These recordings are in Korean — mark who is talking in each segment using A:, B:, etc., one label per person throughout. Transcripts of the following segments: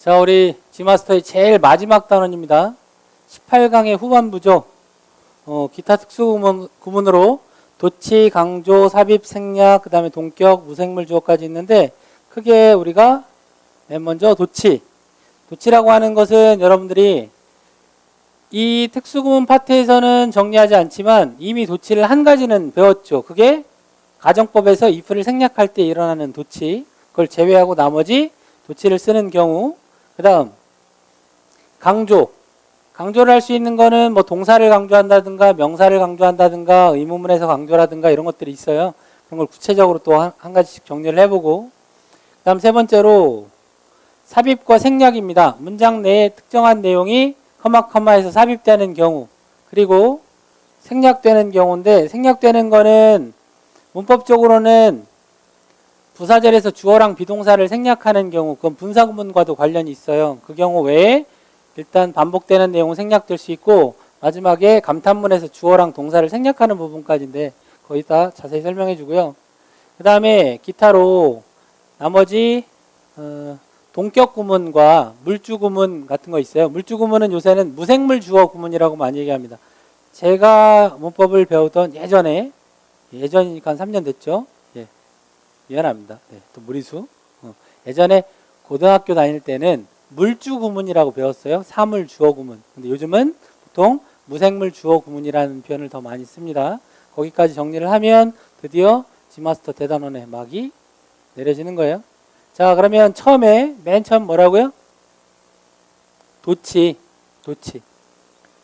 A: 자, 우리 G마스터의 제일 마지막 단원입니다. 18강의 후반부죠. 기타 특수구문으로 도치, 강조, 삽입, 생략, 그 다음에 동격, 무생물 주어까지 있는데 크게 우리가 맨 먼저 도치라고 하는 것은 여러분들이 이 특수구문 파트에서는 정리하지 않지만 이미 도치를 한 가지는 배웠죠. 그게 가정법에서 if를 생략할 때 일어나는 도치, 그걸 제외하고 나머지 도치를 쓰는 경우. 그 다음 강조를 할 수 있는 거는 뭐 동사를 강조한다든가 명사를 강조한다든가 의문문에서 강조라든가 이런 것들이 있어요. 그런 걸 구체적으로 또 한 가지씩 정리를 해보고, 그 다음 세 번째로 삽입과 생략입니다. 문장 내에 특정한 내용이 커마에서 삽입되는 경우, 그리고 생략되는 경우인데, 생략되는 거는 문법적으로는 부사절에서 주어랑 비동사를 생략하는 경우, 그건 분사구문과도 관련이 있어요. 그 경우 외에 일단 반복되는 내용은 생략될 수 있고, 마지막에 감탄문에서 주어랑 동사를 생략하는 부분까지인데 거의 다 자세히 설명해 주고요. 그 다음에 기타로 나머지 동격 구문과 물주 구문 같은 거 있어요. 물주 구문은 요새는 무생물 주어 구문이라고 많이 얘기합니다. 제가 문법을 배우던 예전이니까 한 3년 됐죠. 예, 미안합니다. 네, 또 무리수. 예전에 고등학교 다닐 때는 물주 구문이라고 배웠어요. 사물 주어 구문. 근데 요즘은 보통 무생물 주어 구문이라는 표현을 더 많이 씁니다. 거기까지 정리를 하면 드디어 G마스터 대단원의 막이 내려지는 거예요. 자, 그러면 맨 처음 뭐라고요?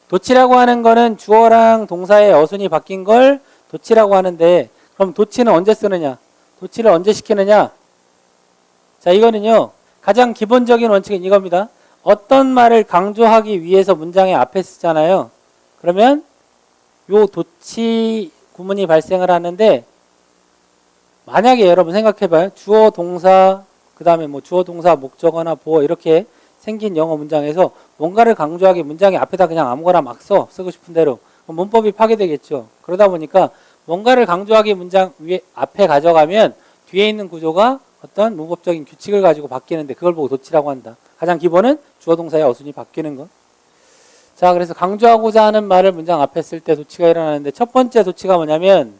A: 도치라고 하는 거는 주어랑 동사의 어순이 바뀐 걸 도치라고 하는데, 그럼 도치는 언제 쓰느냐? 도치를 언제 시키느냐? 자, 이거는요, 가장 기본적인 원칙은 이겁니다. 어떤 말을 강조하기 위해서 문장의 앞에 쓰잖아요. 그러면 요 도치 구문이 발생을 하는데, 만약에 여러분 생각해봐요. 주어, 동사, 그 다음에 뭐 주어, 동사, 목적어나 보어 이렇게 생긴 영어 문장에서 뭔가를 강조하기 문장의 앞에다 그냥 아무거나 막 쓰고 싶은 대로. 그럼 문법이 파괴되겠죠. 그러다 보니까 뭔가를 강조하기 문장 앞에 가져가면 뒤에 있는 구조가 어떤 문법적인 규칙을 가지고 바뀌는데 그걸 보고 도치라고 한다. 가장 기본은 주어 동사의 어순이 바뀌는 것. 자, 그래서 강조하고자 하는 말을 문장 앞에 쓸 때 도치가 일어나는데, 첫 번째 도치가 뭐냐면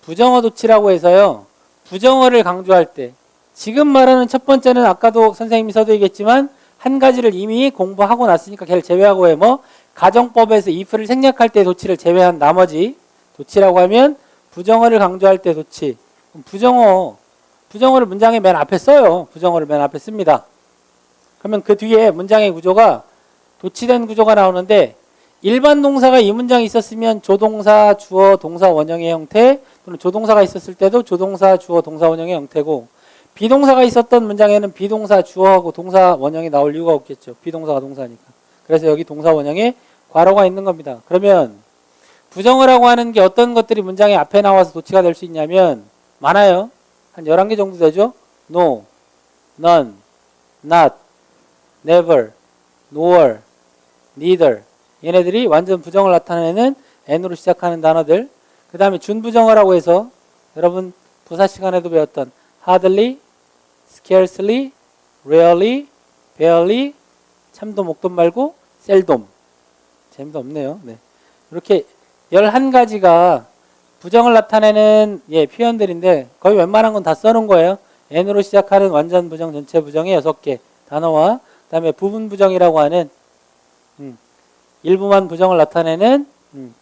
A: 부정어 도치라고 해서요, 부정어를 강조할 때, 지금 말하는 첫 번째는 아까도 선생님이 서두이겠지만 한 가지를 이미 공부하고 났으니까 걔를 제외하고 해. 가정법에서 if를 생략할 때 도치를 제외한 나머지 도치라고 하면 부정어를 강조할 때 도치. 부정어를 문장의 맨 앞에 써요. 부정어를 맨 앞에 씁니다. 그러면 그 뒤에 문장의 구조가 도치된 구조가 나오는데, 일반 동사가 이 문장에 있었으면 조동사, 주어, 동사 원형의 형태, 또는 조동사가 있었을 때도 조동사, 주어, 동사 원형의 형태고, 비동사가 있었던 문장에는 비동사, 주어하고 동사 원형이 나올 이유가 없겠죠. 비동사가 동사니까. 그래서 여기 동사 원형에 괄호가 있는 겁니다. 그러면 부정어라고 하는 게 어떤 것들이 문장의 앞에 나와서 도치가 될 수 있냐면 많아요. 한 11개 정도 되죠. No, none, not, never, nor, neither. 얘네들이 완전 부정을 나타내는 n으로 시작하는 단어들. 그 다음에 준부정어라고 해서 여러분 부사 시간에도 배웠던 hardly, scarcely, rarely, barely, 참도 목도 말고 seldom. 재미도 없네요. 네. 이렇게 11가지가 부정을 나타내는 표현들인데 거의 웬만한 건 다 써놓은 거예요. n으로 시작하는 완전 부정, 전체 부정의 6개 단어와, 그 다음에 부분 부정이라고 하는 일부만 부정을 나타내는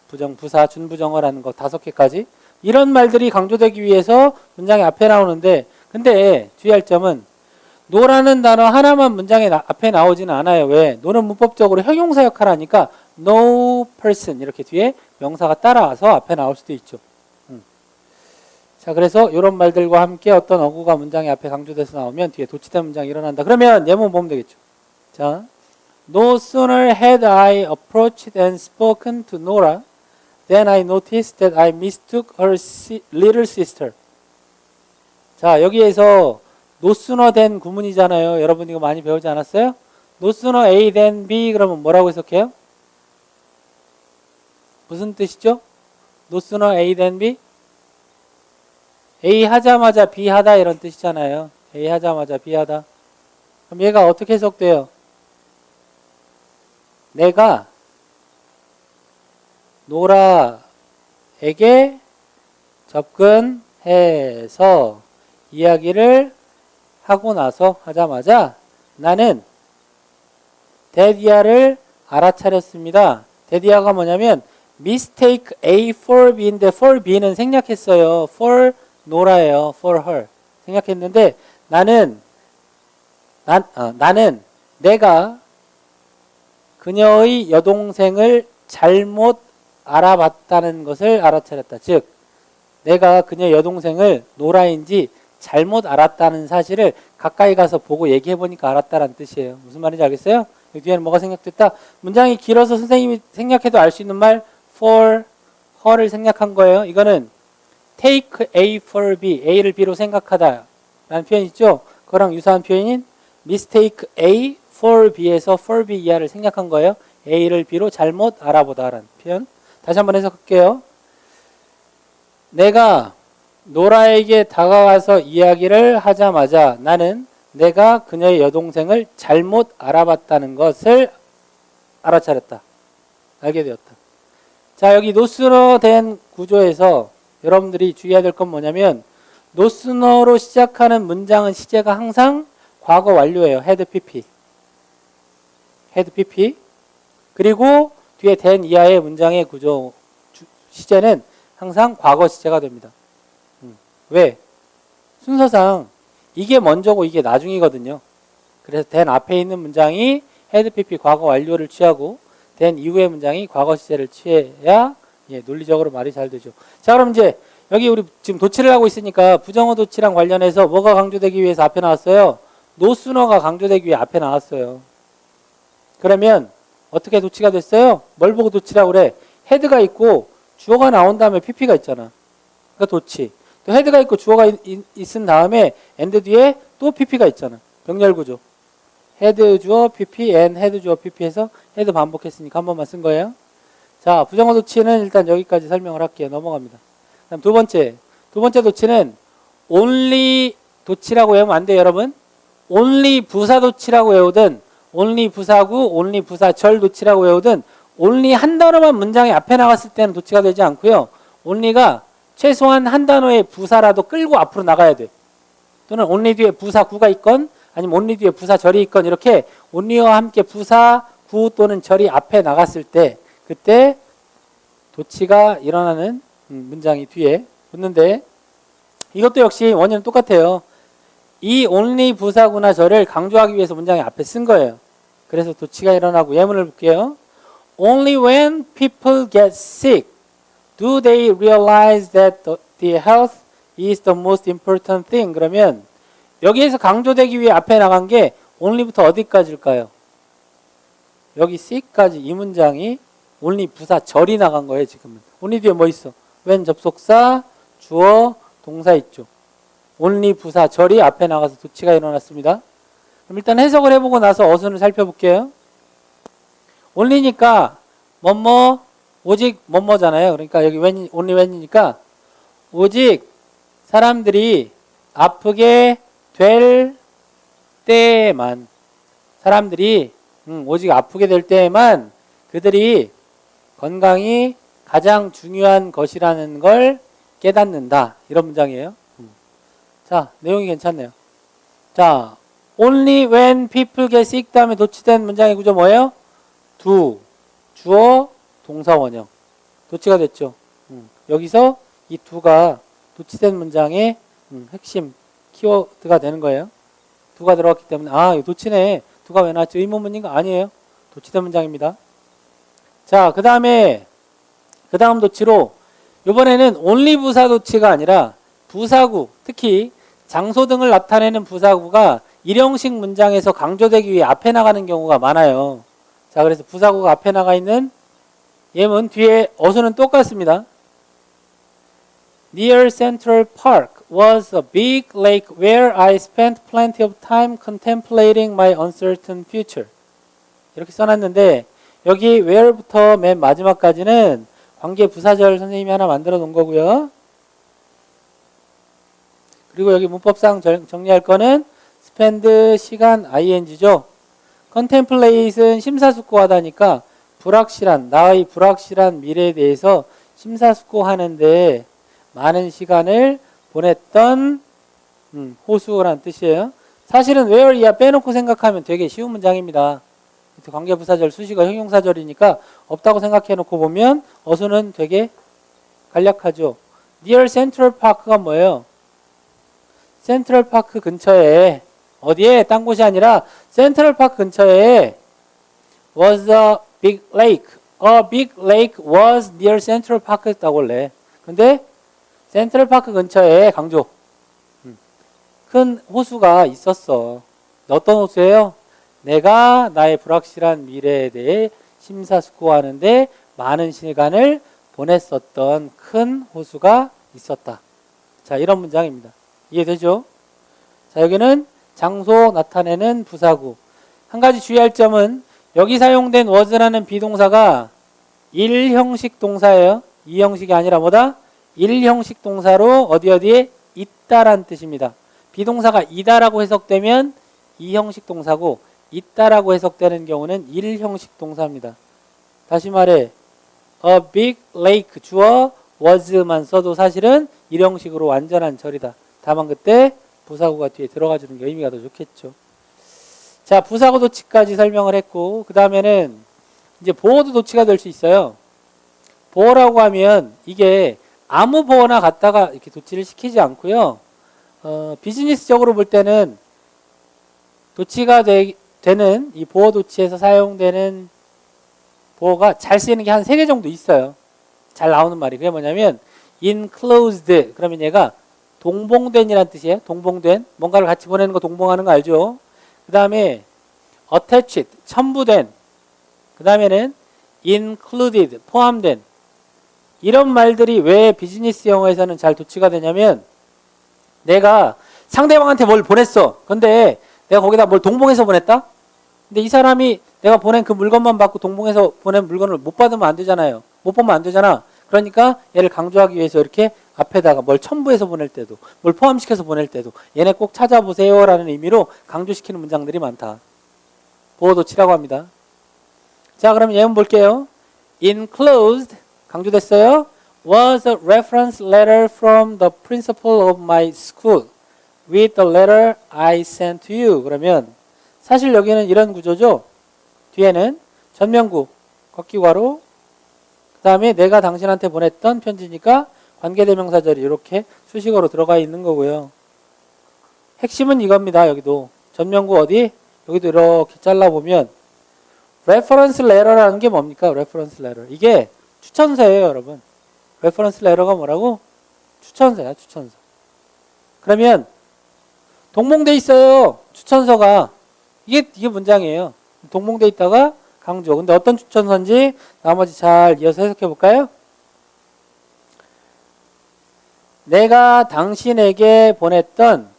A: 부정, 부사, 준부정어라는 거 5개까지. 이런 말들이 강조되기 위해서 문장의 앞에 나오는데, 근데 주의할 점은 no라는 단어 하나만 문장의 앞에 나오지는 않아요. 왜? no는 문법적으로 형용사 역할을 하니까 no person 이렇게 뒤에 명사가 따라와서 앞에 나올 수도 있죠. 자, 그래서 이런 말들과 함께 어떤 어구가 문장의 앞에 강조돼서 나오면 뒤에 도치된 문장이 일어난다. 그러면 예문 보면 되겠죠. 자, No sooner had I approached and spoken to Nora than I noticed that I mistook her little sister. 자, 여기에서 no sooner 된 구문이잖아요. 여러분 이거 많이 배우지 않았어요? No sooner A than B 그러면 뭐라고 해석해요? 무슨 뜻이죠? No sooner A than B? A 하자마자 B 하다 이런 뜻이잖아요. A 하자마자 B 하다. 그럼 얘가 어떻게 해석돼요? 내가 노라에게 접근해서 이야기를 하자마자 나는 데디아를 알아차렸습니다. 데디아가 뭐냐면 mistake A for B인데 for B는 생략했어요. for 노라예요. for her 생략했는데 나는 내가 그녀의 여동생을 잘못 알아봤다는 것을 알아차렸다. 즉 내가 그녀의 여동생을 노라인지 잘못 알았다는 사실을 가까이 가서 보고 얘기해보니까 알았다라는 뜻이에요. 무슨 말인지 알겠어요? 여기 뒤에는 뭐가 생략됐다? 문장이 길어서 선생님이 생략해도 알 수 있는 말 for her를 생략한 거예요. 이거는 take A for B, A를 B로 생각하다 라는 표현 있죠? 그거랑 유사한 표현인 mistake A for B에서 for B 이하를 생략한 거예요. A를 B로 잘못 알아보다 라는 표현. 다시 한번 해석할게요. 내가 노라에게 다가가서 이야기를 하자마자 나는 내가 그녀의 여동생을 잘못 알아봤다는 것을 알아차렸다. 알게 되었다. 자, 여기 노스너 된 구조에서 여러분들이 주의해야 될 건 뭐냐면 노스너로 시작하는 문장은 시제가 항상 과거 완료예요. had PP. 그리고 뒤에 된 이하의 문장의 구조 시제는 항상 과거 시제가 됩니다. 왜? 순서상 이게 먼저고 이게 나중이거든요. 그래서 된 앞에 있는 문장이 had PP 과거 완료를 취하고 된 이후의 문장이 과거 시제를 취해야 논리적으로 말이 잘 되죠. 자, 그럼 이제 여기 우리 지금 도치를 하고 있으니까 부정어 도치랑 관련해서 뭐가 강조되기 위해서 앞에 나왔어요? 노스너가 강조되기 위해 앞에 나왔어요. 그러면 어떻게 도치가 됐어요? 뭘 보고 도치라고 그래? 헤드가 있고 주어가 나온 다음에 PP가 있잖아. 그러니까 도치. 또 헤드가 있고 주어가 있은 다음에 엔드 뒤에 또 PP가 있잖아. 병렬 구조. 헤드 주어 PP, and 헤드 주어 PP 해서 헤드 반복했으니까 한 번만 쓴 거예요. 자, 부정어 도치는 일단 여기까지 설명을 할게요. 넘어갑니다. 그다음 두 번째 도치는 only 도치라고 외우면 안 돼요, 여러분. only 부사 도치라고 외우든 only 부사구, only 부사절 도치라고 외우든 only 한 단어만 문장의 앞에 나갔을 때는 도치가 되지 않고요. only가 최소한 한 단어의 부사라도 끌고 앞으로 나가야 돼. 또는 only 뒤에 부사구가 있건 아니면 only 뒤에 부사절이 있건 이렇게 only와 함께 부사구 또는 절이 앞에 나갔을 때 그때 도치가 일어나는 문장이 뒤에 붙는데 이것도 역시 원인은 똑같아요. 이 only 부사구나 절을 강조하기 위해서 문장의 앞에 쓴 거예요. 그래서 도치가 일어나고 예문을 볼게요. Only when people get sick do they realize that the health is the most important thing. 그러면 여기에서 강조되기 위해 앞에 나간 게 only부터 어디까지일까요? 여기 sick까지 이 문장이 only 부사절이 나간 거예요. 지금은. only 뒤에 뭐 있어? when 접속사, 주어, 동사 있죠. only 부사절이 앞에 나가서 도치가 일어났습니다. 그럼 일단 해석을 해보고 나서 어순을 살펴볼게요. only니까 뭐뭐 오직 뭐뭐잖아요. 그러니까 여기 when, only when이니까 오직 사람들이 아프게 될 때만 사람들이 오직 아프게 될 때에만 그들이 건강이 가장 중요한 것이라는 걸 깨닫는다. 이런 문장이에요. 자, 내용이 괜찮네요. 자, only when people get sick 다음에 도치된 문장의 구조 뭐예요? do, 주어, 동사 원형. 도치가 됐죠. 여기서 이 do가 도치된 문장의 핵심 키워드가 되는 거예요. do가 들어갔기 때문에 이거 도치네. do가 왜 나왔죠? 의문문인가? 아니에요. 도치된 문장입니다. 자, 그 다음 도치로 이번에는 only 부사 도치가 아니라 부사구, 특히 장소 등을 나타내는 부사구가 일형식 문장에서 강조되기 위해 앞에 나가는 경우가 많아요. 자, 그래서 부사구가 앞에 나가 있는 예문 뒤에 어순은 똑같습니다. Near Central Park was a big lake where I spent plenty of time contemplating my uncertain future. 이렇게 써놨는데 여기 where부터 맨 마지막까지는 관계 부사절 선생님이 하나 만들어 놓은 거고요. 그리고 여기 문법상 정리할 거는 spend 시간 ing죠. contemplate은 심사숙고하다니까 나의 불확실한 미래에 대해서 심사숙고하는데 많은 시간을 보냈던 호수라는 뜻이에요. 사실은 where 이하 빼놓고 생각하면 되게 쉬운 문장입니다. 관계부사절, 수식어, 형용사절이니까 없다고 생각해놓고 보면 어수는 되게 간략하죠. near Central Park가 뭐예요? 센트럴 파크 근처에 어디에? 딴 곳이 아니라 센트럴 파크 근처에 was a big lake. A big lake was near Central Park 했다고 원래. 근데 센트럴 파크 근처에 강조. 큰 호수가 있었어. 어떤 호수예요? 내가 나의 불확실한 미래에 대해 심사숙고하는데 많은 시간을 보냈었던 큰 호수가 있었다. 자, 이런 문장입니다. 이해되죠? 자, 여기는 장소 나타내는 부사구. 한 가지 주의할 점은 여기 사용된 was라는 비동사가 1형식 동사예요. 2형식이 아니라 뭐다? 1형식 동사로 어디에 있다라는 뜻입니다. 비동사가 이다라고 해석되면 2형식 동사고 있다라고 해석되는 경우는 1형식 동사입니다. 다시 말해 a big lake 주어 was만 써도 사실은 1형식으로 완전한 절이다. 다만 그때 부사구가 뒤에 들어가주는 게 의미가 더 좋겠죠. 자, 부사구 도치까지 설명을 했고 그 다음에는 이제 보어도 도치가 될 수 있어요. 보어라고 하면 이게 아무 보어나 갖다가 이렇게 도치를 시키지 않고요. 비즈니스적으로 볼 때는 도치가 되는 이 보어 도치에서 사용되는 보어가 잘 쓰이는 게 한 3개 정도 있어요. 잘 나오는 말이. 그게 뭐냐면 enclosed. 그러면 얘가 동봉된이라는 뜻이에요. 동봉된. 뭔가를 같이 보내는 거 동봉하는 거 알죠? 그 다음에 attached. 첨부된. 그 다음에는 included. 포함된. 이런 말들이 왜 비즈니스 영어에서는 잘 도치가 되냐면 내가 상대방한테 뭘 보냈어. 근데 내가 거기다 뭘 동봉해서 보냈다? 근데 이 사람이 내가 보낸 그 물건만 받고 동봉해서 보낸 물건을 못 받으면 안 되잖아요. 못 보면 안 되잖아. 그러니까 얘를 강조하기 위해서 이렇게 앞에다가 뭘 첨부해서 보낼 때도 뭘 포함시켜서 보낼 때도 얘네 꼭 찾아보세요 라는 의미로 강조시키는 문장들이 많다. 보어 도치라고 합니다. 자, 그럼 예문 볼게요. Enclosed 강조됐어요. Was a reference letter from the principal of my school with the letter I sent to you. 그러면 사실 여기는 이런 구조죠. 뒤에는 전면구, 걷기괄호, 그 다음에 내가 당신한테 보냈던 편지니까 관계대명사절이 이렇게 수식어로 들어가 있는 거고요. 핵심은 이겁니다. 여기도 전면구 어디? 여기도 이렇게 잘라보면 reference letter라는 게 뭡니까? reference letter. 이게 추천서예요, 여러분. reference letter가 뭐라고? 추천서야, 추천서. 그러면 동봉돼 있어요. 추천서가. 이게 문장이에요. 동봉돼 있다가 강조. 근데 어떤 추천서인지 나머지 잘 이어서 해석해 볼까요? 내가 당신에게 보냈던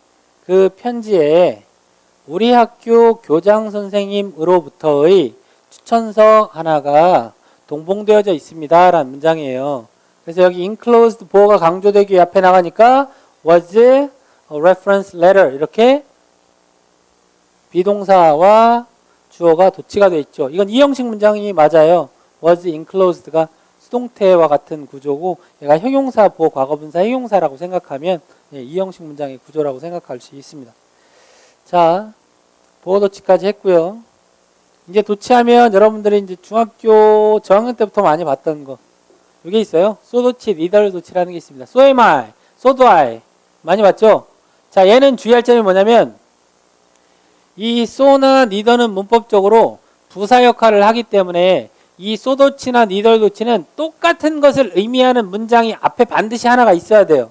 A: 그 편지에 우리 학교 교장 선생님으로부터의 추천서 하나가 동봉되어져 있습니다. 라는 문장이에요. 그래서 여기 enclosed 보어가 강조되기 위해 앞에 나가니까 was a reference letter 이렇게 비동사와 주어가 도치가 되어 있죠. 이건 이형식 문장이 맞아요. was enclosed가 수동태와 같은 구조고 얘가 형용사 보어 과거분사 형용사라고 생각하면 이형식 문장의 구조라고 생각할 수 있습니다. 자, 보어 도치까지 했고요. 이제 도치하면 여러분들이 이제 중학교 저학년 때부터 많이 봤던 거 이게 있어요. so 도치, neither 도치라는 게 있습니다. so am I, so do I 많이 봤죠? 자, 얘는 주의할 점이 뭐냐면 이 so나 neither는 문법적으로 부사 역할을 하기 때문에 이 so 도치나 neither 도치는 똑같은 것을 의미하는 문장이 앞에 반드시 하나가 있어야 돼요.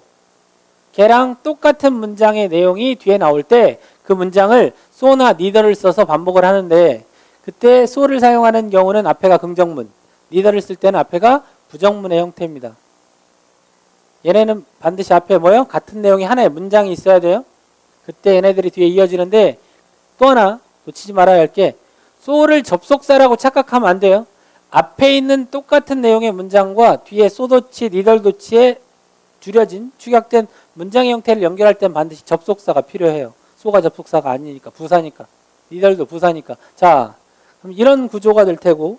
A: 걔랑 똑같은 문장의 내용이 뒤에 나올 때 그 문장을 so나 neither를 써서 반복을 하는데 그때 so를 사용하는 경우는 앞에가 긍정문, neither를 쓸 때는 앞에가 부정문의 형태입니다. 얘네는 반드시 앞에 뭐요? 같은 내용이 하나의 문장이 있어야 돼요. 그때 얘네들이 뒤에 이어지는데 또 하나 놓치지 말아야 할 게 so를 접속사라고 착각하면 안 돼요. 앞에 있는 똑같은 내용의 문장과 뒤에 so 도치, neither 도치에 줄여진 축약된 문장의 형태를 연결할 땐 반드시 접속사가 필요해요. so가 접속사가 아니니까, 부사니까. neither도 부사니까. 자, 그럼 이런 구조가 될 테고,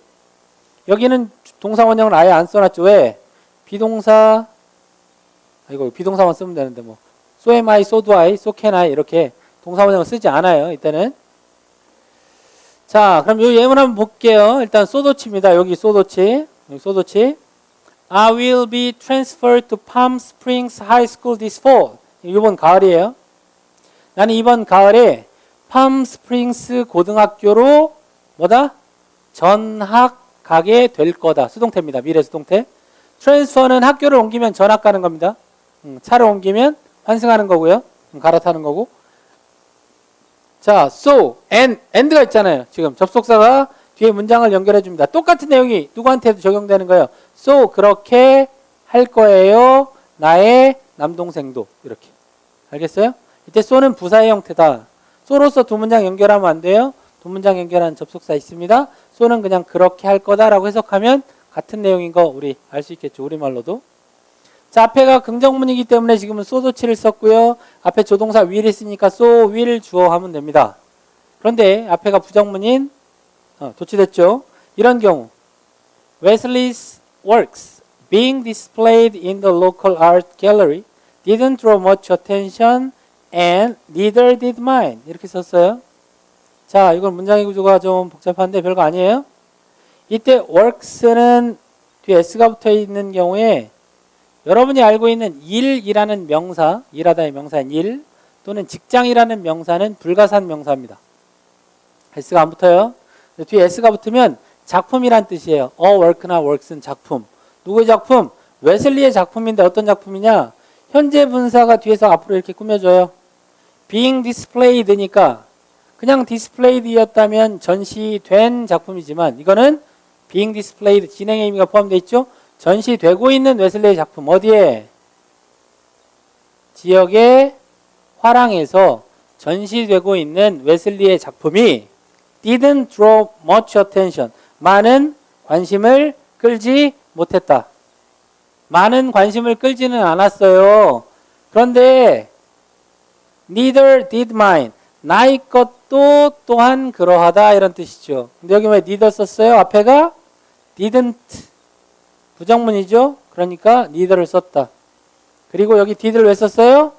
A: 여기는 동사 원형을 아예 안 써놨죠. 왜? 비동사, 이거 비동사만 쓰면 되는데 뭐 so am I, so do I, so can I 이렇게 동사 원형을 쓰지 않아요. 이때는. 자, 그럼 요 예문 한번 볼게요. 일단 소도치입니다. 여기 소도치. 여기 소도치. I will be transferred to Palm Springs High School this fall. 이번 가을이에요. 나는 이번 가을에 팜스프링스 고등학교로 뭐다? 전학 가게 될 거다. 수동태입니다. 미래 수동태. 트랜스퍼는 학교를 옮기면 전학 가는 겁니다. 차를 옮기면 환승하는 거고요. 갈아타는 거고. 자, so, and가 있잖아요. 지금 접속사가 뒤에 문장을 연결해 줍니다. 똑같은 내용이 누구한테도 적용되는 거예요. so, 그렇게 할 거예요. 나의 남동생도. 이렇게. 알겠어요? 이때 so는 부사의 형태다. so로서 두 문장 연결하면 안 돼요. 두 문장 연결하는 접속사 있습니다. so는 그냥 그렇게 할 거다라고 해석하면 같은 내용인 거 우리 알 수 있겠죠. 우리말로도. 자, 앞에가 긍정문이기 때문에 지금은 so 도치를 썼고요. 앞에 조동사 will 있으니까 so will 주어 하면 됩니다. 그런데 앞에가 부정문인 도치됐죠. 이런 경우 Wesley's works being displayed in the local art gallery didn't draw much attention and neither did mine. 이렇게 썼어요. 자, 이건 문장의 구조가 좀 복잡한데 별거 아니에요. 이때 works는 뒤에 s가 붙어 있는 경우에 여러분이 알고 있는 일이라는 명사, 일하다의 명사인 일 또는 직장이라는 명사는 불가산 명사입니다. s가 안 붙어요. 뒤에 s가 붙으면 작품이란 뜻이에요. work나 works는 작품. 누구의 작품? 웨슬리의 작품인데 어떤 작품이냐? 현재 분사가 뒤에서 앞으로 이렇게 꾸며줘요. being displayed니까 그냥 displayed였다면 전시된 작품이지만 이거는 being displayed 진행의 의미가 포함되어 있죠. 전시되고 있는 웨슬리의 작품 어디에? 지역의 화랑에서 전시되고 있는 웨슬리의 작품이 didn't draw much attention 많은 관심을 끌지 못했다. 많은 관심을 끌지는 않았어요. 그런데 neither did mine 나의 것도 또한 그러하다 이런 뜻이죠. 근데 여기 왜 neither 썼어요? 앞에가 didn't 부정문이죠. 그러니까 neither를 썼다. 그리고 여기 did를 왜 썼어요?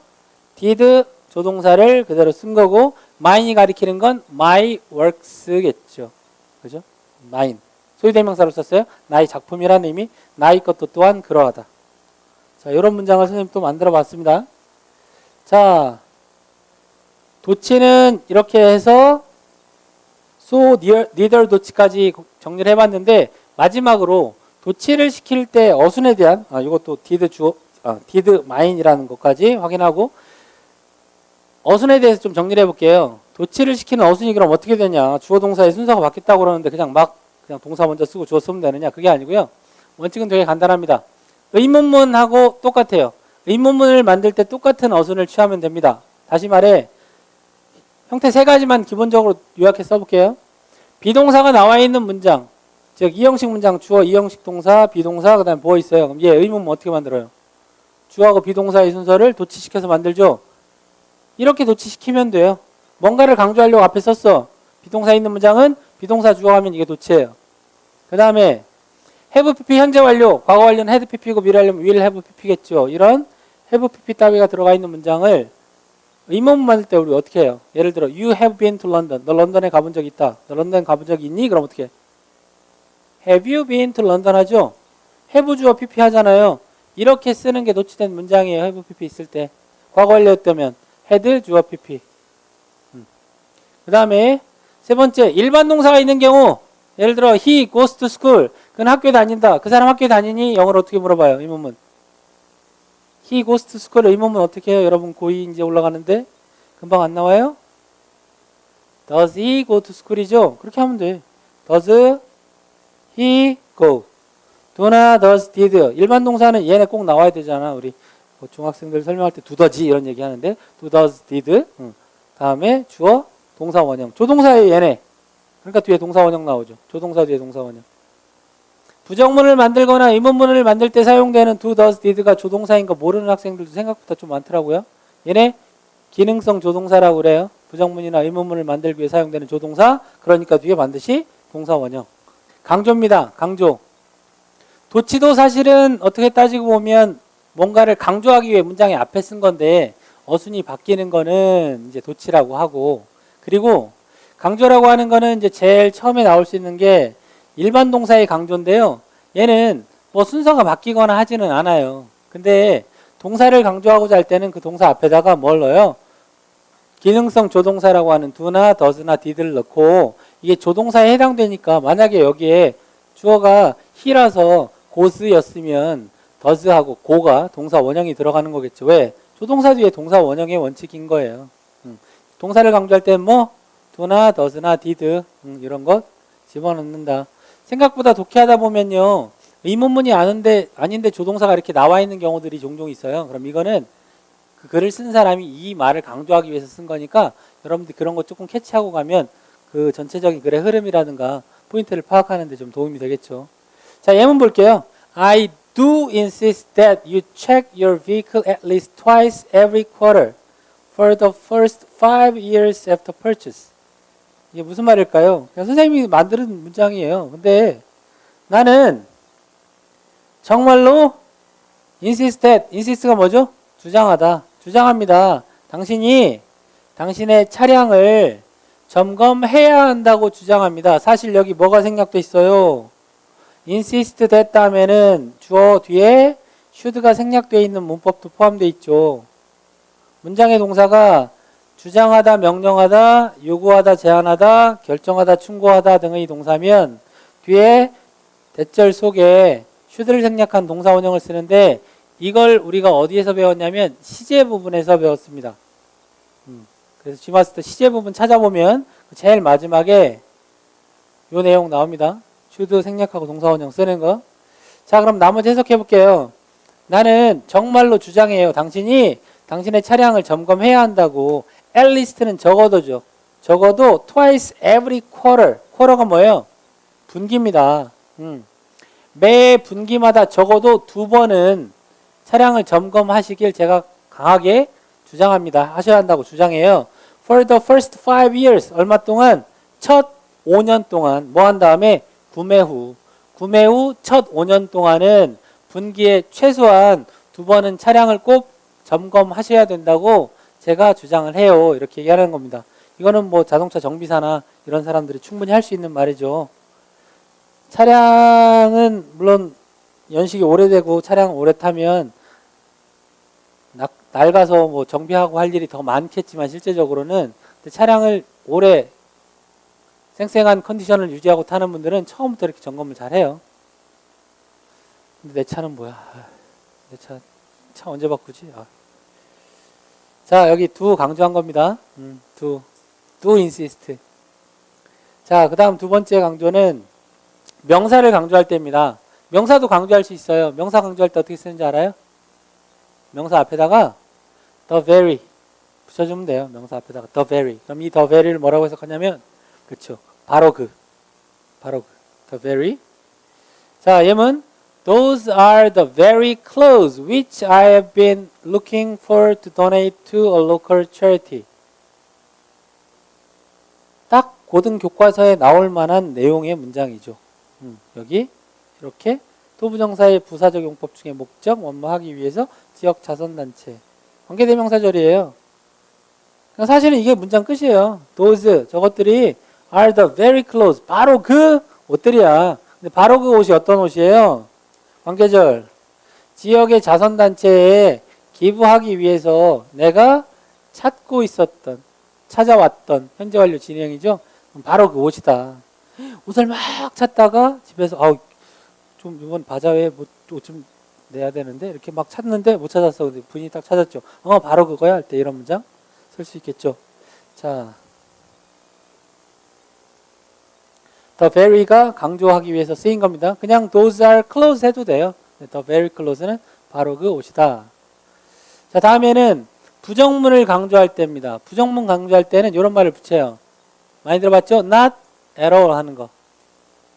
A: did 조동사를 그대로 쓴 거고 mine이 가리키는 건 my works겠죠. 그죠? mine 소유대명사로 썼어요. 나의 작품이라는 의미 나의 것도 또한 그러하다. 자, 이런 문장을 선생님 또 만들어 봤습니다. 자, 도치는 이렇게 해서 so, neither 도치까지 정리를 해봤는데 마지막으로 도치를 시킬 때 어순에 대한 이것도 did 주어, did mine이라는 것까지 확인하고 어순에 대해서 좀 정리를 해볼게요. 도치를 시키는 어순이 그럼 어떻게 되냐? 주어 동사의 순서가 바뀌었다고 그러는데 그냥 동사 먼저 쓰고 주어 쓰면 되느냐? 그게 아니고요. 원칙은 되게 간단합니다. 의문문하고 똑같아요. 의문문을 만들 때 똑같은 어순을 취하면 됩니다. 다시 말해 형태 세 가지만 기본적으로 요약해 써볼게요. 비동사가 나와 있는 문장, 즉 이형식 문장, 주어, 이형식 동사, 비동사, 그 다음에 뭐 있어요? 그럼 얘 의문문 어떻게 만들어요? 주어하고 비동사의 순서를 도치시켜서 만들죠. 이렇게 도치시키면 돼요. 뭔가를 강조하려고 앞에 썼어. 비동사 있는 문장은 비동사 주어하면 이게 도치예요. 그 다음에 have pp 현재 완료, 과거 완료는 had pp고 미래 완료는 will have pp겠죠. 이런 have pp 따위가 들어가 있는 문장을 의문문 만들 때 우리 어떻게 해요? 예를 들어 you have been to London. 너 런던에 가본 적 있다. 너 런던 가본 적 있니? 그럼 어떻게 해? have you been to London 하죠? have 주어 pp 하잖아요. 이렇게 쓰는 게 도치된 문장이에요. have pp 있을 때. 과거 완료였다면 had 주어 pp. 그 다음에 세 번째 일반 동사가 있는 경우 예를 들어 he goes to school. 그는 학교에 다닌다. 그 사람 학교에 다니니? 영어로 어떻게 물어봐요? 의문문. he goes to school 의문문 어떻게 해요? 여러분 고2 이제 올라가는데 금방 안 나와요? does he go to school이죠? 그렇게 하면 돼. does he go? do나 does did 일반 동사는 얘네 꼭 나와야 되잖아. 우리 중학생들 설명할 때 do does 이런 얘기 하는데 do does did 다음에 주어 동사 원형 조동사의 얘네 그러니까 뒤에 동사 원형 나오죠. 조동사 뒤에 동사 원형. 부정문을 만들거나 의문문을 만들 때 사용되는 do, does, did가 조동사인 거 모르는 학생들도 생각보다 좀 많더라고요. 얘네 기능성 조동사라고 그래요. 부정문이나 의문문을 만들기 위해 사용되는 조동사. 그러니까 뒤에 반드시 동사 원형. 강조입니다. 강조. 도치도 사실은 어떻게 따지고 보면 뭔가를 강조하기 위해 문장의 앞에 쓴 건데 어순이 바뀌는 거는 이제 도치라고 하고, 그리고 강조라고 하는 거는 이제 제일 처음에 나올 수 있는 게 일반 동사의 강조인데요. 얘는 뭐 순서가 바뀌거나 하지는 않아요. 근데 동사를 강조하고자 할 때는 그 동사 앞에다가 뭘 넣어요? 기능성 조동사라고 하는 do나 does나 did를 넣고, 이게 조동사에 해당되니까 만약에 여기에 주어가 he라서 goes였으면 does하고 go가 동사 원형이 들어가는 거겠죠. 왜? 조동사 뒤에 동사 원형의 원칙인 거예요. 동사를 강조할 때는 뭐 do나 does나 did 이런 것 집어넣는다. 생각보다 독해하다 보면요, 의문문이 아닌데 조동사가 이렇게 나와 있는 경우들이 종종 있어요. 그럼 이거는 그 글을 쓴 사람이 이 말을 강조하기 위해서 쓴 거니까 여러분들 그런 거 조금 캐치하고 가면 그 전체적인 글의 흐름이라든가 포인트를 파악하는 데 좀 도움이 되겠죠. 자, 예문 볼게요. I do insist that you check your vehicle at least twice every quarter for the first 5 years after purchase. 이게 무슨 말일까요? 그냥 선생님이 만드는 문장이에요. 근데 나는 정말로 insist가 뭐죠? 주장하다. 주장합니다. 당신이 당신의 차량을 점검해야 한다고 주장합니다. 사실 여기 뭐가 생략돼 있어요? insist 됐다면은 주어 뒤에 should가 생략되어 있는 문법도 포함되어 있죠. 문장의 동사가 주장하다, 명령하다, 요구하다, 제안하다, 결정하다, 충고하다 등의 동사면 뒤에 대절 속에 should를 생략한 동사 원형을 쓰는데, 이걸 우리가 어디에서 배웠냐면 시제 부분에서 배웠습니다. 그래서 G마스터 시제 부분 찾아보면 제일 마지막에 요 내용 나옵니다. should 생략하고 동사 원형 쓰는 거. 자, 그럼 나머지 해석해 볼게요. 나는 정말로 주장해요. 당신이 당신의 차량을 점검해야 한다고. at least는 적어도죠. 적어도 twice every quarter. quarter가 뭐예요? 분기입니다. 매 분기마다 적어도 2번은 차량을 점검하시길 제가 강하게 주장합니다. 하셔야 한다고 주장해요. For the first 5 years. 얼마 동안? 첫 5년 동안. 뭐 한 다음에? 구매 후 첫 5년 동안은 분기에 최소한 2번은 차량을 꼭 점검하셔야 된다고 제가 주장을 해요. 이렇게 얘기하는 겁니다. 이거는 뭐 자동차 정비사나 이런 사람들이 충분히 할 수 있는 말이죠. 차량은 물론 연식이 오래되고 차량 오래 타면 낡아서 뭐 정비하고 할 일이 더 많겠지만 실제적으로는 차량을 오래 쌩쌩한 컨디션을 유지하고 타는 분들은 처음부터 이렇게 점검을 잘 해요. 근데 내 차는 뭐야? 내 차 언제 바꾸지? 자, 여기 do 강조한 겁니다. do insist. 자, 그 다음 두 번째 강조는 명사를 강조할 때입니다. 명사도 강조할 수 있어요. 명사 강조할 때 어떻게 쓰는지 알아요? 명사 앞에다가 the very 붙여주면 돼요. 명사 앞에다가 the very. 그럼 이 the very를 뭐라고 해석하냐면, 그렇죠, 바로 그 the very. 자, 예문. Those are the very clothes which I have been looking for to donate to a local charity. 딱 고등 교과서에 나올 만한 내용의 문장이죠. 여기 이렇게 도부정사의 부사적 용법 중에 목적, 원모하기 위해서 지역 자선단체. 관계대명사절이에요. 사실은 이게 문장 끝이에요. Those, 저것들이 are the very clothes. 바로 그 옷들이야. 근데 바로 그 옷이 어떤 옷이에요? 관계절. 지역의 자선단체에 기부하기 위해서 내가 찾아왔던 현재 완료 진행이죠. 바로 그 옷이다. 옷을 막 찾다가 집에서 좀 이번 바자회에 옷 좀 내야 되는데 이렇게 막 찾는데 못 찾았어. 근데 부인이 딱 찾았죠. 바로 그거야 할 때 이런 문장 쓸 수 있겠죠. 자, the very가 강조하기 위해서 쓰인 겁니다. 그냥 those are clothes 해도 돼요. the very clothes는 바로 그 옷이다. 자, 다음에는 부정문을 강조할 때입니다. 부정문 강조할 때는 이런 말을 붙여요. 많이 들어봤죠? not at all 하는 거.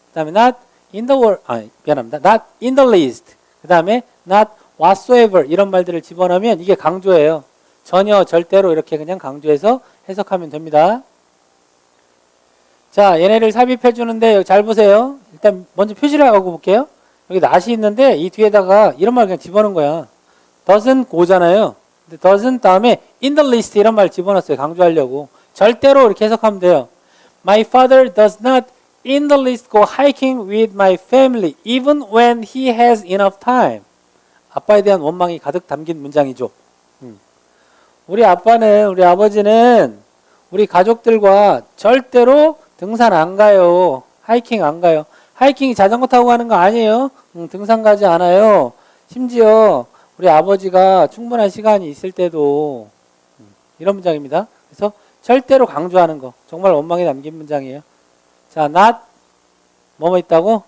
A: 그 다음에 not in the world, 미안합니다. not in the least. 그 다음에 not whatsoever 이런 말들을 집어넣으면 이게 강조예요. 전혀, 절대로 이렇게 그냥 강조해서 해석하면 됩니다. 자, 얘네를 삽입해 주는데 여기 잘 보세요. 일단 먼저 표시를 하고 볼게요. 여기 not이 있는데 이 뒤에다가 이런 말 그냥 집어넣은 거야. doesn't go잖아요. 근데 doesn't 다음에 in the list 이런 말 집어넣었어요. 강조하려고. 절대로 이렇게 해석하면 돼요. My father does not in the least go hiking with my family even when he has enough time. 아빠에 대한 원망이 가득 담긴 문장이죠. 우리 아빠는, 우리 아버지는 우리 가족들과 절대로 등산 안 가요. 하이킹 안 가요. 하이킹이 자전거 타고 가는 거 아니에요. 등산 가지 않아요. 심지어 우리 아버지가 충분한 시간이 있을 때도 이런 문장입니다. 그래서 절대로 강조하는 거. 정말 원망이 담긴 문장이에요. 자, not 뭐뭐 있다고?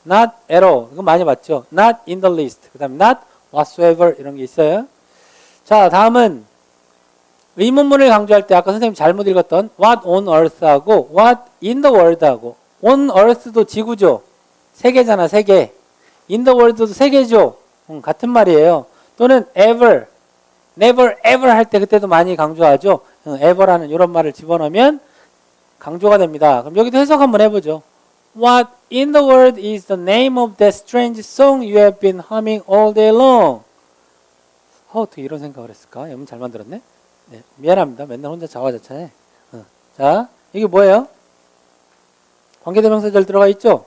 A: not at all. 이거 많이 봤죠? not in the least. 그 다음에 not whatsoever 이런 게 있어요. 자, 다음은 의문문을 강조할 때 아까 선생님 잘못 읽었던 what on earth하고 what in the world하고 on earth도 지구죠. 세계잖아, 세계. in the world도 세계죠. 같은 말이에요. 또는 ever, never, ever 할 때 그때도 많이 강조하죠. ever라는 이런 말을 집어넣으면 강조가 됩니다. 그럼 여기도 해석 한번 해보죠. What in the world is the name of that strange song you have been humming all day long? 어떻게 이런 생각을 했을까? 여러분 잘 만들었네? 네, 미안합니다. 맨날 혼자 자화자찬해. 자, 이게 뭐예요? 관계대명사절 들어가 있죠?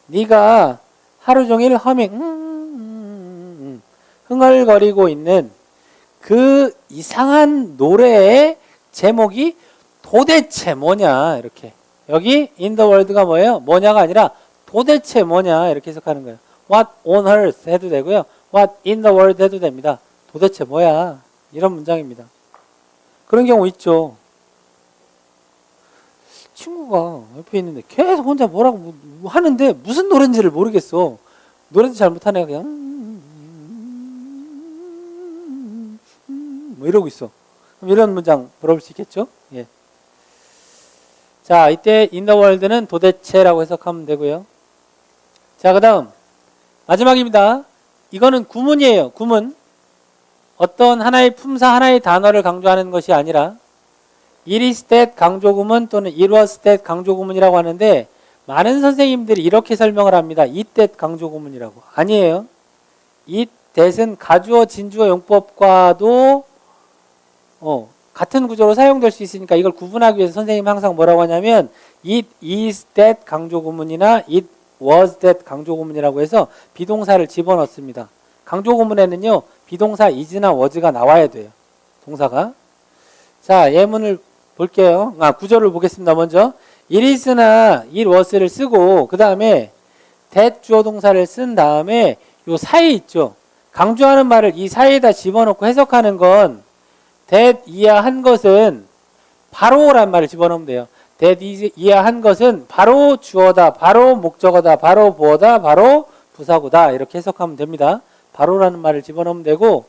A: 네가 하루 종일 흥얼거리고 있는 그 이상한 노래의 제목이 도대체 뭐냐 이렇게. 여기 in the world가 뭐예요? 뭐냐가 아니라 도대체 뭐냐 이렇게 해석하는 거예요. What on earth 해도 되고요. What in the world 해도 됩니다. 도대체 뭐야? 이런 문장입니다. 그런 경우 있죠. 친구가 옆에 있는데 계속 혼자 뭐라고 뭐 하는데 무슨 노래인지를 모르겠어. 노래도 잘 못하는 애가 그냥 뭐 이러고 있어. 그럼 이런 문장 물어볼 수 있겠죠? 예. 자, 이때 in the world는 도대체라고 해석하면 되고요. 자, 그 다음 마지막입니다. 이거는 구문이에요. 구문. 어떤 하나의 품사, 하나의 단어를 강조하는 것이 아니라 it is that 강조구문 또는 it was that 강조구문이라고 하는데 많은 선생님들이 이렇게 설명을 합니다. it that 강조구문이라고. 아니에요. it that은 가주어, 진주어 용법과도 같은 구조로 사용될 수 있으니까 이걸 구분하기 위해서 선생님이 항상 뭐라고 하냐면 it is that 강조구문이나 it was that 강조구문이라고 해서 비동사를 집어넣습니다. 강조구문에는요 비동사 is나 was가 나와야 돼요. 동사가. 자, 예문을 볼게요. 구조를 보겠습니다. 먼저 it is나 it was를 쓰고 그 다음에 that 주어 동사를 쓴 다음에 요 사이에 있죠. 강조하는 말을 이 사이에다 집어넣고 해석하는 건 that 이하한 것은 바로란 말을 집어넣으면 돼요. that 이하한 것은 바로 주어다, 바로 목적어다, 바로 보어다, 바로 부사구다 이렇게 해석하면 됩니다. 바로라는 말을 집어넣으면 되고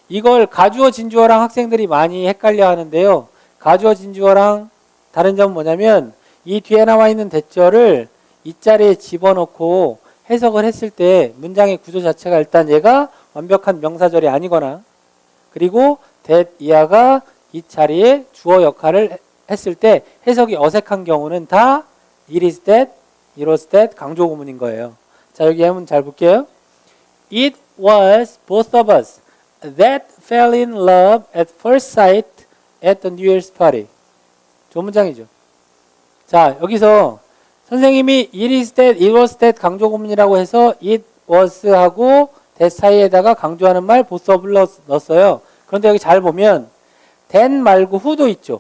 A: 이걸 가주어, 진주어랑 학생들이 많이 헷갈려 하는데요. 가주어, 진주어랑 다른 점은 뭐냐면 이 뒤에 나와 있는 대절을 이 자리에 집어넣고 해석을 했을 때 문장의 구조 자체가 일단 얘가 완벽한 명사절이 아니거나 그리고 that 이하가 이 자리에 주어 역할을 했을 때 해석이 어색한 경우는 다 it is that, it was that 강조 구문인 거예요. 자, 여기 예문 잘 볼게요. It was both of us that fell in love at first sight at the New Year's party. 좋은 문장이죠. 자, 여기서 선생님이 it is that, it was that 강조 구문이라고 해서 it was 하고 that 사이에다가 강조하는 말 both of를 넣었어요. 그런데 여기 잘 보면 then 말고 who도 있죠.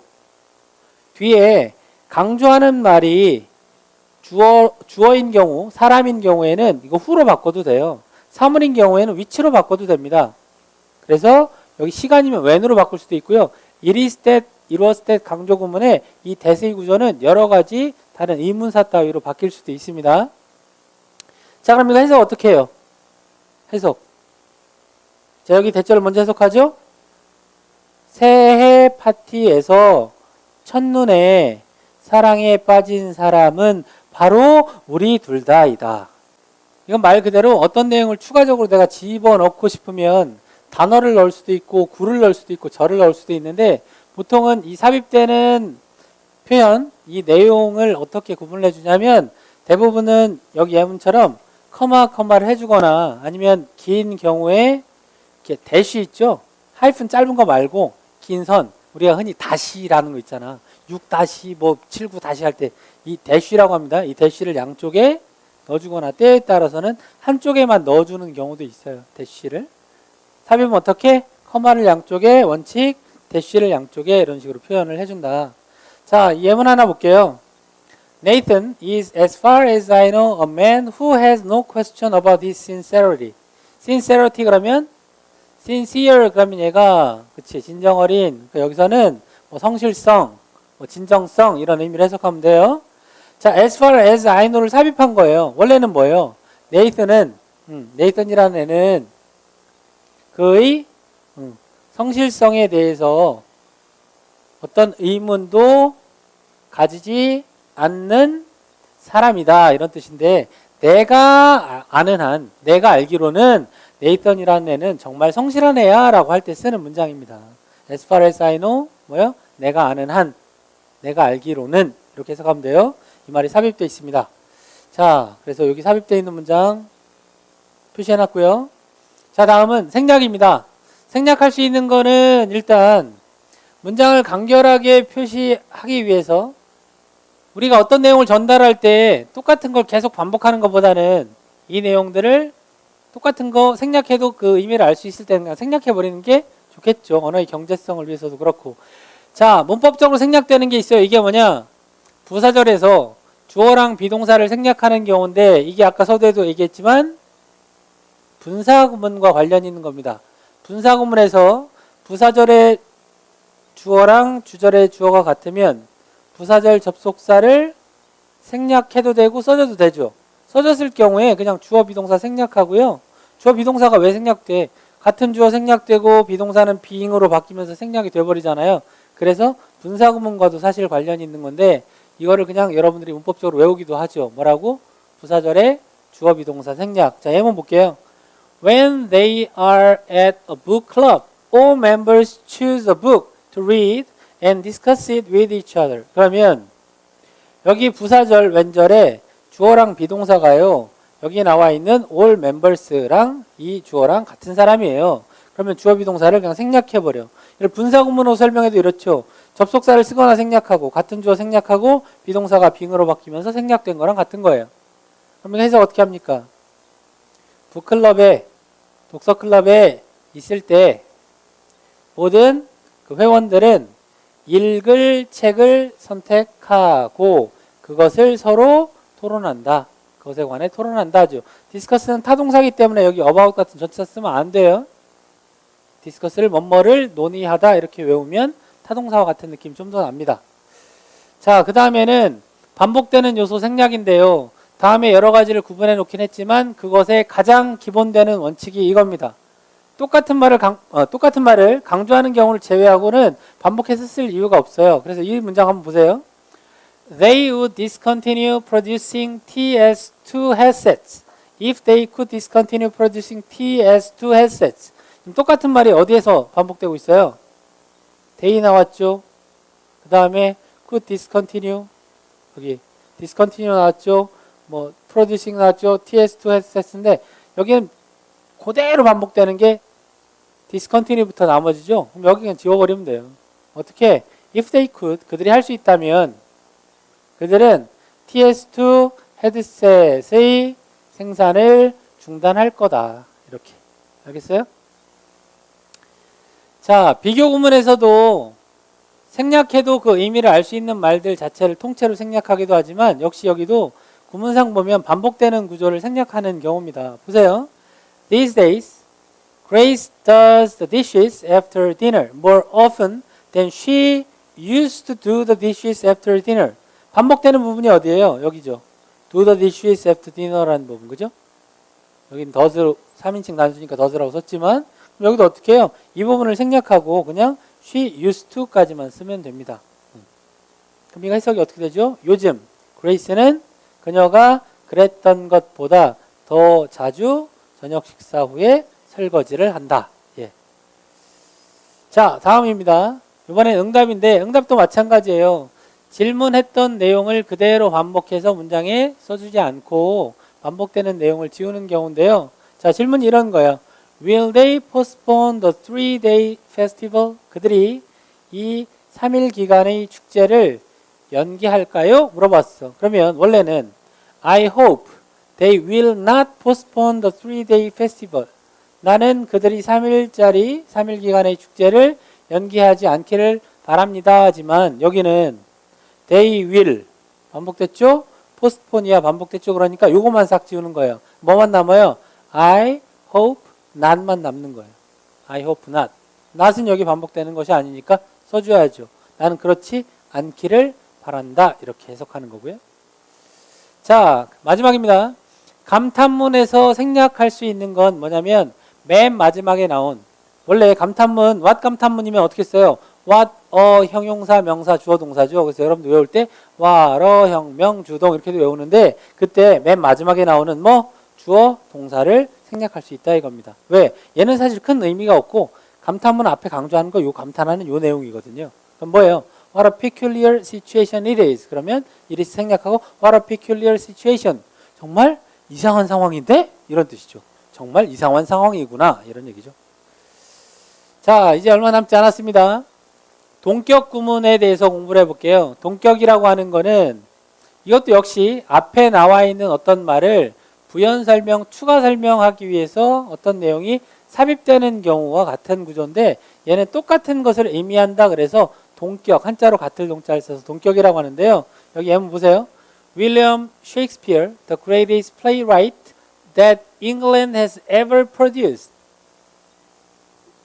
A: 뒤에 강조하는 말이 주어인 경우, 사람인 경우에는 이거 who로 바꿔도 돼요. 사물인 경우에는 which로 바꿔도 됩니다. 그래서 여기 시간이면 when으로 바꿀 수도 있고요. it is that, it was that 강조 구문에 이 that의 구조는 여러 가지 다른 의문사 따위로 바뀔 수도 있습니다. 자, 그럼 이거 해석 어떻게 해요? 해석. 자, 여기 대절을 먼저 해석하죠? 새해 파티에서 첫눈에 사랑에 빠진 사람은 바로 우리 둘 다이다. 이건 말 그대로 어떤 내용을 추가적으로 내가 집어넣고 싶으면 단어를 넣을 수도 있고 구를 넣을 수도 있고 절을 넣을 수도 있는데 보통은 이 삽입되는 표현, 이 내용을 어떻게 구분해 주냐면 대부분은 여기 예문처럼 커마를 해주거나 아니면 긴 경우에 이렇게 대쉬 있죠? 하이픈 짧은 거 말고 긴 선, 우리가 흔히 다시라는 거 있잖아. 6 다시 뭐 79 다시 할 때 이 대쉬라고 합니다. 이 대쉬를 양쪽에 넣어주거나 때에 따라서는 한쪽에만 넣어주는 경우도 있어요. 대쉬를. 삽입은 어떻게? 커마를 양쪽에 원칙, 대쉬를 양쪽에 이런 식으로 표현을 해준다. 자, 예문 하나 볼게요. Nathan is, as far as I know, a man who has no question about his sincerity. sincerity 그러면 sincere 그러면 얘가 그치 진정 어린 여기서는 뭐 성실성, 뭐 진정성 이런 의미를 해석하면 돼요. 자, as far as I know를 삽입한 거예요. 원래는 뭐예요? 네이튼이라는 애는 그의 성실성에 대해서 어떤 의문도 가지지 않는 사람이다 이런 뜻인데 내가 아는 한, 내가 알기로는 네이턴이라는 애는 정말 성실한 애야 라고 할 때 쓰는 문장입니다. As far as I know 뭐요? 내가 아는 한, 내가 알기로는 이렇게 해석하면 돼요. 이 말이 삽입되어 있습니다. 자, 그래서 여기 삽입되어 있는 문장 표시해놨고요. 자, 다음은 생략입니다. 생략할 수 있는 거는 일단 문장을 간결하게 표시하기 위해서 우리가 어떤 내용을 전달할 때 똑같은 걸 계속 반복하는 것보다는 이 내용들을 똑같은 거 생략해도 그 의미를 알 수 있을 때는 그냥 생략해버리는 게 좋겠죠. 언어의 경제성을 위해서도 그렇고. 자, 문법적으로 생략되는 게 있어요. 이게 뭐냐? 부사절에서 주어랑 비동사를 생략하는 경우인데 이게 아까 서두에도 얘기했지만 분사구문과 관련이 있는 겁니다. 분사구문에서 부사절의 주어랑 주절의 주어가 같으면 부사절 접속사를 생략해도 되고 써줘도 되죠. 써줬을 경우에 그냥 주어 비동사 생략하고요. 주어 비동사가 왜 생략돼? 같은 주어 생략되고 비동사는 being으로 바뀌면서 생략이 돼버리잖아요. 그래서 분사구문과도 사실 관련이 있는 건데 이거를 그냥 여러분들이 문법적으로 외우기도 하죠. 뭐라고? 부사절의 주어 비동사 생략. 자, 예문 볼게요. When they are at a book club, all members choose a book to read and discuss it with each other. 그러면 여기 부사절 왼절에 주어랑 비동사가요. 여기 나와 있는 all members랑 이 주어랑 같은 사람이에요. 그러면 주어 비동사를 그냥 생략해버려. 분사구문으로 설명해도 이렇죠. 접속사를 쓰거나 생략하고 같은 주어 생략하고 비동사가 being으로 바뀌면서 생략된 거랑 같은 거예요. 그러면 해석 어떻게 합니까? 북클럽에 독서클럽에 있을 때 모든 그 회원들은 읽을 책을 선택하고 그것을 서로 토론한다. 그것에 관해 토론한다죠. 디스커스는 타동사이기 때문에 여기 about 같은 전치사 쓰면 안 돼요. 디스커스를 뭐뭐를 논의하다 이렇게 외우면 타동사와 같은 느낌 좀 더 납니다. 자, 그 다음에는 반복되는 요소 생략인데요. 다음에 여러 가지를 구분해 놓긴 했지만 그것의 가장 기본되는 원칙이 이겁니다. 똑같은 말을 강조하는 경우를 제외하고는 반복해서 쓸 이유가 없어요. 그래서 이 문장 한번 보세요. They would discontinue producing TS2 headsets if they could discontinue producing TS2 headsets. 똑같은 말이 어디에서 반복되고 있어요? they 나왔죠. 그 다음에 could discontinue 여기 discontinue 나왔죠. 뭐 producing 나왔죠. TS2 headsets인데 여기는 그대로 반복되는 게 discontinue부터 나머지죠. 그럼 여기 그냥 지워버리면 돼요. 어떻게? if they could 그들이 할 수 있다면 그들은 TS2 헤드셋의 생산을 중단할 거다. 이렇게. 알겠어요? 자, 비교 구문에서도 생략해도 그 의미를 알 수 있는 말들 자체를 통째로 생략하기도 하지만 역시 여기도 구문상 보면 반복되는 구조를 생략하는 경우입니다. 보세요. These days, Grace does the dishes after dinner more often than she used to do the dishes after dinner. 반복되는 부분이 어디예요? 여기죠. Do the dishes after dinner라는 부분, 그죠? 여긴 does로 3인칭 단수니까 does라고 썼지만 여기도 어떻게 해요? 이 부분을 생략하고 그냥 she used to까지만 쓰면 됩니다. 그럼 이거 해석이 어떻게 되죠? 요즘 그레이스는 그녀가 그랬던 것보다 더 자주 저녁 식사 후에 설거지를 한다. 예, 자, 다음입니다. 이번엔 응답인데 응답도 마찬가지예요. 질문했던 내용을 그대로 반복해서 문장에 써주지 않고 반복되는 내용을 지우는 경우인데요. 자, 질문이 이런 거예요. Will they postpone the 3-day festival? 그들이 이 3일 기간의 축제를 연기할까요? 물어봤어. 그러면 원래는 I hope they will not postpone the 3-day festival. 나는 그들이 3일 기간의 축제를 연기하지 않기를 바랍니다. 하지만 여기는 they will 반복됐죠? postpone이야 반복됐죠? 그러니까 요것만 싹 지우는 거예요. 뭐만 남아요? I hope not만 남는 거예요. I hope not. not은 여기 반복되는 것이 아니니까 써줘야죠. 나는 그렇지 않기를 바란다. 이렇게 해석하는 거고요. 자, 마지막입니다. 감탄문에서 생략할 수 있는 건 뭐냐면 맨 마지막에 나온 원래 감탄문, what 감탄문이면 어떻게 써요? what, 형용사, 명사, 주어, 동사죠. 그래서 여러분들 외울 때 what, 형, 명, 주동 이렇게도 외우는데 그때 맨 마지막에 나오는 뭐 주어, 동사를 생략할 수 있다 이겁니다. 왜? 얘는 사실 큰 의미가 없고 감탄문 앞에 강조하는 거 요 감탄하는 요 내용이거든요. 그럼 뭐예요? What a peculiar situation it is. 그러면 it is 생략하고 what a peculiar situation. 정말 이상한 상황인데? 이런 뜻이죠. 정말 이상한 상황이구나. 이런 얘기죠. 자, 이제 얼마 남지 않았습니다. 동격 구문에 대해서 공부를 해볼게요. 동격이라고 하는 거는 이것도 역시 앞에 나와 있는 어떤 말을 부연 설명, 추가 설명하기 위해서 어떤 내용이 삽입되는 경우와 같은 구조인데 얘는 똑같은 것을 의미한다. 그래서 동격, 한자로 같을 동자를 써서 동격이라고 하는데요. 여기 예문 보세요. William Shakespeare, the greatest playwright that England has ever produced,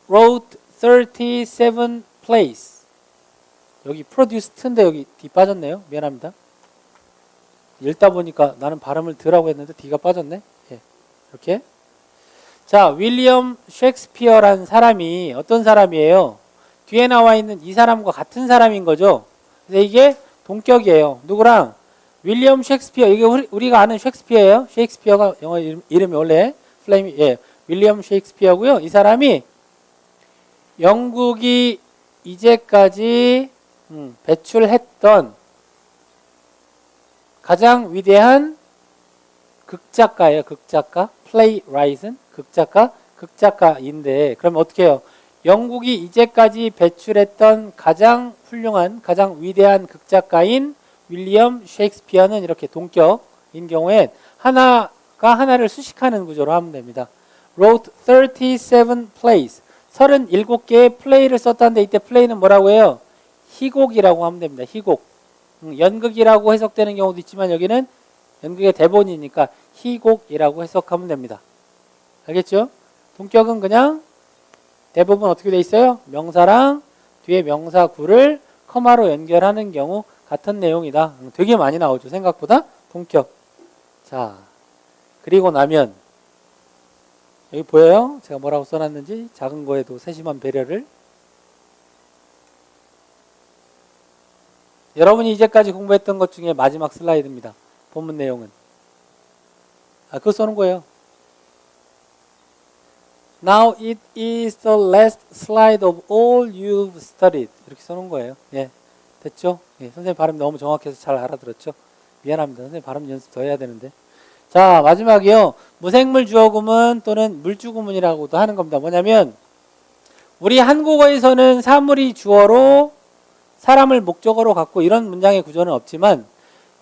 A: wrote 37 plays. 여기 produced인데 여기 D 빠졌네요. 미안합니다. 읽다 보니까 나는 발음을 덜하고 했는데 D가 빠졌네. 예, 이렇게. 자, 윌리엄 셰익스피어라는 사람이 어떤 사람이에요? 뒤에 나와 있는 이 사람과 같은 사람인 거죠. 그래서 이게 동격이에요. 누구랑? 윌리엄 셰익스피어. 이게 우리가 아는 셰익스피어예요. 셰익스피어가 영어 이름이 원래 윌리엄 셰익스피어고요. 이 사람이 영국이 이제까지 배출했던 가장 위대한 극작가예요. 극작가. 플레이라이트는 극작가인데 그럼 어떻게 해요? 영국이 이제까지 배출했던 가장 훌륭한 가장 위대한 극작가인 윌리엄 셰익스피어는 이렇게 동격인 경우에 하나가 하나를 수식하는 구조로 하면 됩니다. wrote 37 plays. 37개의 플레이를 썼다는데 이때 플레이는 뭐라고 해요? 희곡이라고 하면 됩니다. 희곡. 연극이라고 해석되는 경우도 있지만 여기는 연극의 대본이니까 희곡이라고 해석하면 됩니다. 알겠죠? 동격은 그냥 대부분 어떻게 돼 있어요? 명사랑 뒤에 명사구를 커마로 연결하는 경우 같은 내용이다. 되게 많이 나오죠. 생각보다 동격. 자, 그리고 나면 여기 보여요? 제가 뭐라고 써놨는지. 작은 거에도 세심한 배려를. 여러분이 이제까지 공부했던 것 중에 마지막 슬라이드입니다. 본문 내용은. 그거 써놓은 거예요. Now it is the last slide of all you've studied. 이렇게 써놓은 거예요. 예, 됐죠? 예, 선생님 발음 너무 정확해서 잘 알아들었죠? 미안합니다. 선생님 발음 연습 더 해야 되는데. 자, 마지막이요. 무생물 주어구문 또는 물주구문이라고도 하는 겁니다. 뭐냐면 우리 한국어에서는 사물이 주어로 사람을 목적어로 갖고 이런 문장의 구조는 없지만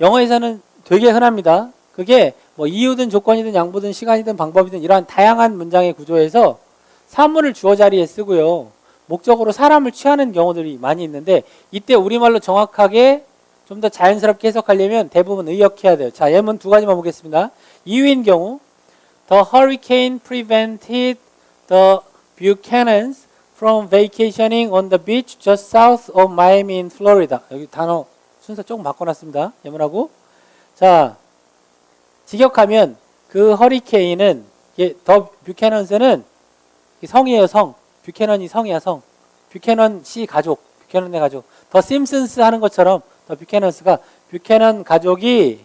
A: 영어에서는 되게 흔합니다. 그게 뭐 이유든 조건이든 양보든 시간이든 방법이든 이러한 다양한 문장의 구조에서 사물을 주어 자리에 쓰고요. 목적으로 사람을 취하는 경우들이 많이 있는데 이때 우리말로 정확하게 좀 더 자연스럽게 해석하려면 대부분 의역해야 돼요. 자, 예문 두 가지만 보겠습니다. 이유인 경우 The hurricane prevented the Buchanans from vacationing on the beach just south of Miami in Florida. 여기 단어 순서 조금 바꿔놨습니다. 예문하고. 자, 직역하면 그 허리케인은 더 뷰캐넌스는 성이에요. 성. 뷰캐넌이 성이야. 성. 뷰캐넌 씨 가족. 뷰캐넌의 가족. 더 심슨스 하는 것처럼 더 뷰캐넌스가 뷰캐넌 가족이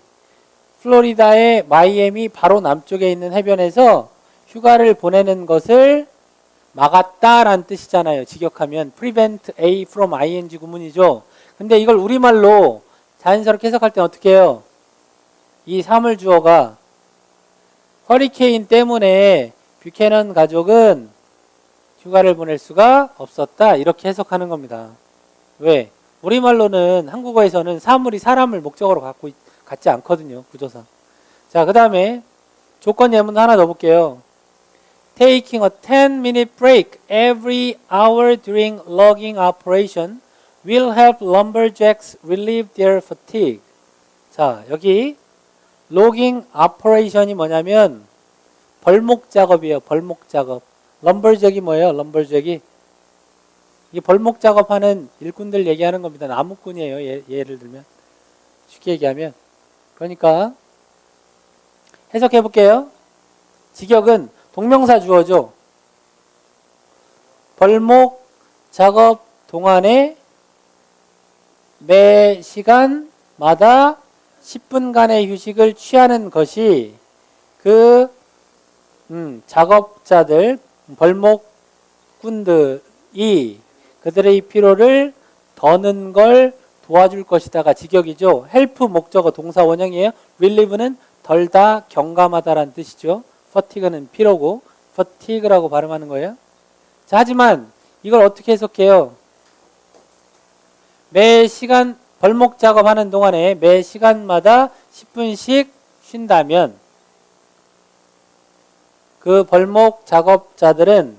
A: 플로리다의 마이애미 바로 남쪽에 있는 해변에서 휴가를 보내는 것을 막았다라는 뜻이잖아요. 직역하면 prevent A from ing 구문이죠. 근데 이걸 우리말로 자연스럽게 해석할 때는 어떻게 해요? 이 사물주어가 허리케인 때문에 뷰캐넌 가족은 휴가를 보낼 수가 없었다. 이렇게 해석하는 겁니다. 왜? 우리말로는 한국어에서는 사물이 사람을 목적으로 갖지 않거든요. 구조상. 자, 그 다음에 조건 예문 하나 넣어볼게요. Taking a 10-minute break every hour during logging operation will help lumberjacks relieve their fatigue. 자, 여기 logging operation이 뭐냐면 벌목 작업이에요. 벌목 작업. lumberjack이 뭐예요? lumberjack이 이 벌목 작업하는 일꾼들 얘기하는 겁니다. 나무꾼이에요. 예를 들면 쉽게 얘기하면. 그러니까 해석해 볼게요. 직역은 동명사 주어죠. 벌목 작업 동안에 매 시간마다 10분간의 휴식을 취하는 것이 그 작업자들, 벌목꾼들이 그들의 피로를 더는 걸 도와줄 것이다가 직역이죠. help 목적어 동사 원형이에요. relieve는 덜다, 경감하다라는 뜻이죠. fatigue는 피로고 fatigue라고 발음하는 거예요. 자, 하지만 이걸 어떻게 해석해요? 매 시간 벌목 작업하는 동안에 매 시간마다 10분씩 쉰다면 그 벌목 작업자들은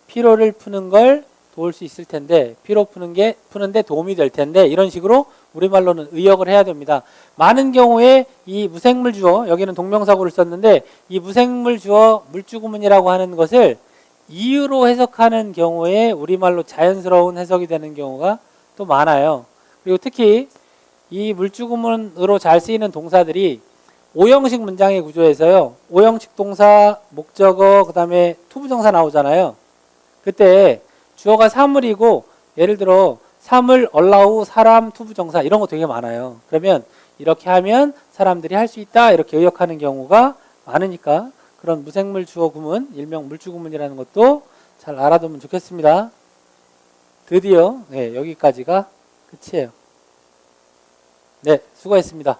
A: 피로를 푸는 걸 도울 수 있을 텐데, 피로 푸는데 도움이 될 텐데, 이런 식으로 우리말로는 의역을 해야 됩니다. 많은 경우에 이 무생물 주어, 여기는 동명사구를 썼는데 이 무생물 주어 물주구문이라고 하는 것을 이유로 해석하는 경우에 우리말로 자연스러운 해석이 되는 경우가 또 많아요. 그리고 특히 이 물주구문으로 잘 쓰이는 동사들이 오형식 문장의 구조에서요. 오형식 동사, 목적어, 그 다음에 투부정사 나오잖아요. 그때 주어가 사물이고 예를 들어 사물, allow, 사람, 투부정사 이런 거 되게 많아요. 그러면 이렇게 하면 사람들이 할 수 있다 이렇게 의역하는 경우가 많으니까 그런 무생물 주어 구문, 일명 물주구문이라는 것도 잘 알아두면 좋겠습니다. 드디어 여기까지가 끝이에요. 네, 수고했습니다.